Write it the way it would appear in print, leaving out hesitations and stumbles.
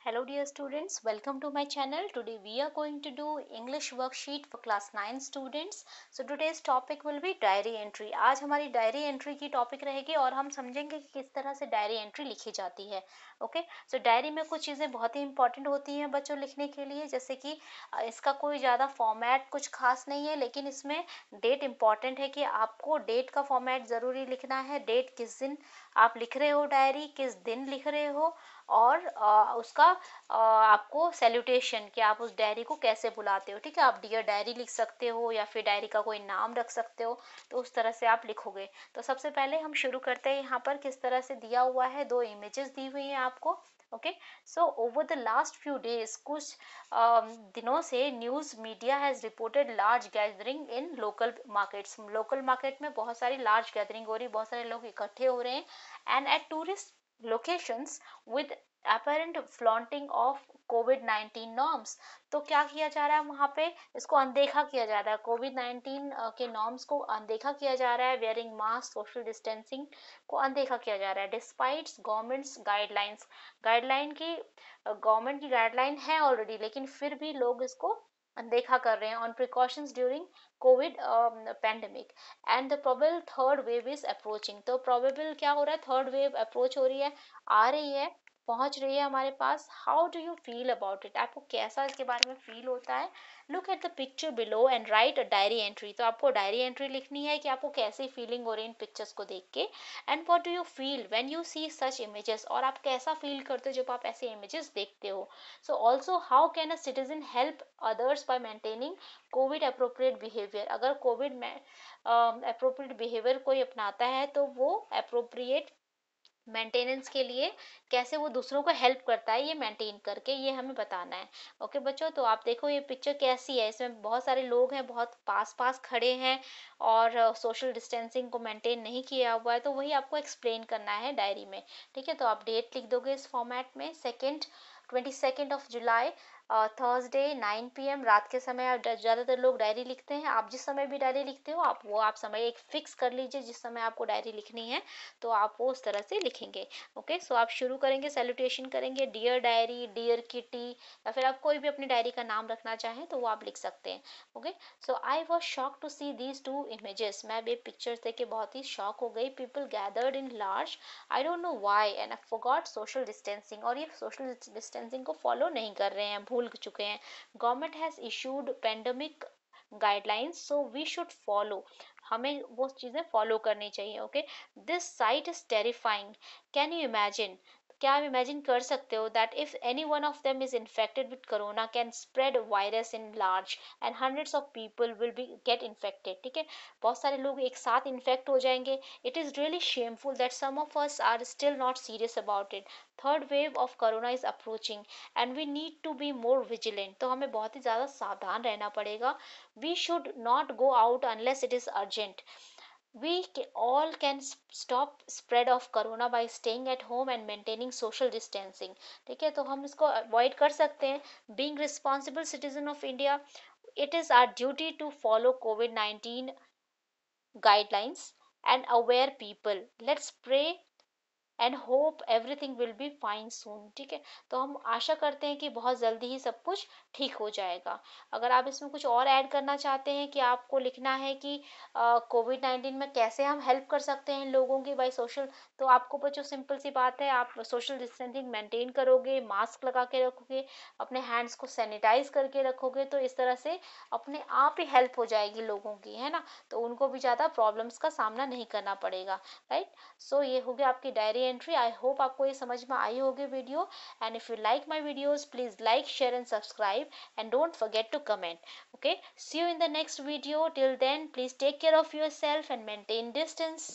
Hello dear students, welcome to my channel. Today we are going to do English worksheet for class 9 students. So today's topic will be diary entry. आज हमारी diary entry की topic रहेगी और हम समझेंगे कि किस तरह से डायरी एंट्री लिखी जाती है. ओके, सो डायरी में कुछ चीज़ें बहुत ही इंपॉर्टेंट होती हैं बच्चों लिखने के लिए, जैसे कि इसका कोई ज़्यादा फॉर्मेट कुछ खास नहीं है, लेकिन इसमें डेट इंपॉर्टेंट है कि आपको डेट का फॉर्मेट ज़रूरी लिखना है. डेट किस दिन आप लिख रहे हो, डायरी किस दिन लिख रहे हो, और उसका आपको सैल्यूटेशन कि आप उस डायरी को कैसे बुलाते हो. ठीक है, आप डियर डायरी लिख सकते हो या फिर डायरी का कोई नाम रख सकते हो, तो उस तरह से आप लिखोगे. तो सबसे पहले हम शुरू करते हैं यहाँ पर किस तरह से दिया हुआ है. दो इमेजेस दी हुई हैं आपको. Okay, so over the last few days, कुछ दिनों से news media has reported large gathering in local markets. Local market में बहुत सारी लार्ज गैदरिंग हो रही, बहुत सारे लोग इकट्ठे हो रहे हैं. And at tourist locations with apparent flaunting of कोविड-19 नॉर्म्स. तो क्या किया जा रहा है वहाँ पे, इसको अनदेखा किया जा रहा है. कोविड-19 के नॉर्म्स को अनदेखा किया जा रहा है. वेयरिंग मास्क, सोशल डिस्टेंसिंग को अनदेखा किया जा रहा है. डिस्पाइट्स गवर्नमेंट्स गाइडलाइंस, गाइडलाइन की गवर्नमेंट की गाइडलाइन है ऑलरेडी, लेकिन फिर भी लोग इसको अनदेखा कर रहे हैं. On precautions during Covid pandemic and the probable third wave is approaching. तो प्रोबेबल क्या हो रहा है, थर्ड वेव अप्रोच हो रही है, आ रही है, पहुंच रही है हमारे पास. How do you feel about it, आपको कैसा इसके बारे में फील होता है. Look at the picture below and write a diary entry. तो आपको डायरी एंट्री लिखनी है कि आपको कैसी फीलिंग हो रही है इन पिक्चर्स को देख के. And what do you feel when you see such images, और आप कैसा फील करते हो जब आप ऐसे इमेजेस देखते हो. So also how can a citizen help others bye maintaining Covid appropriate behaviour. अगर कोविड में अप्रोप्रिएट बिहेवियर कोई अपनाता है तो वो अप्रोप्रिएट मेंटेनेंस के लिए कैसे वो दूसरों को हेल्प करता है, ये मेंटेन करके, ये हमें बताना है. ओके बच्चों, तो आप देखो ये पिक्चर कैसी है. इसमें बहुत सारे लोग हैं, बहुत पास पास खड़े हैं और सोशल डिस्टेंसिंग को मेंटेन नहीं किया हुआ है. तो वही आपको एक्सप्लेन करना है डायरी में. ठीक है, तो आप डेट लिख दोगे इस फॉर्मेट में. 22 ऑफ जुलाई, थर्सडे 9 PM रात के समय ज़्यादातर लोग डायरी लिखते हैं. आप जिस समय भी डायरी लिखते हो, आप समय एक फिक्स कर लीजिए जिस समय आपको डायरी लिखनी है, तो आप वो उस तरह से लिखेंगे. ओके, सो आप शुरू करेंगे, सैल्यूटेशन करेंगे, डियर डायरी, डियर किटी, या फिर आप कोई भी अपनी डायरी का नाम रखना चाहें तो वो आप लिख सकते हैं. Okay, so I was shock to see these two images. मैं भी पिक्चर्स देख के बहुत ही शॉक हो गई. People gathered in large, I don't know why, and I forgot social distancing. और ये सोशल डिस्टेंसिंग को फॉलो नहीं कर रहे हैं, भूल चुके हैं. Government has issued pandemic guidelines, so we should follow. हमें वो चीज़ें फॉलो करनी चाहिए. Okay, this site is terrifying. Can you imagine, क्या आप इमेजिन कर सकते हो that if any one of them is infected with corona can spread virus in large and hundreds of people will be get infected. ठीक है, बहुत सारे लोग एक साथ इन्फेक्ट हो जाएंगे. It is really shameful that some of us are still not serious about it. Third wave of corona is approaching and we need to be more vigilant. तो हमें बहुत ही ज़्यादा सावधान रहना पड़ेगा. We should not go out unless it is urgent. All can stop spread of corona by staying at home and maintaining social distancing. ठीक है, तो हम इसको अवॉइड कर सकते हैं. Being responsible citizen of India, it is our duty to follow COVID-19 guidelines and aware people. Let's pray and hope everything will be fine soon. ठीक है, तो हम आशा करते हैं कि बहुत जल्दी ही सब कुछ ठीक हो जाएगा. अगर आप इसमें कुछ और ऐड करना चाहते हैं कि आपको लिखना है कि कोविड-19 में कैसे हम हेल्प कर सकते हैं लोगों की बाई सोशल, तो आपको बच्चों सिंपल सी बात है, आप सोशल डिस्टेंसिंग मेंटेन करोगे, मास्क लगा के रखोगे, अपने हैंड्स को सैनिटाइज करके रखोगे, तो इस तरह से अपने आप ही हेल्प हो जाएगी लोगों की, है ना. तो उनको भी ज़्यादा प्रॉब्लम्स का सामना नहीं करना पड़ेगा. राइट, सो ये हो गया आपकी डायरी एंट्री. आई होप आपको ये समझ में आई होगी video. And if you like my videos, please like, share and subscribe, and don't forget to comment. Okay, see you in the next video. Till then, please take care of yourself and maintain distance.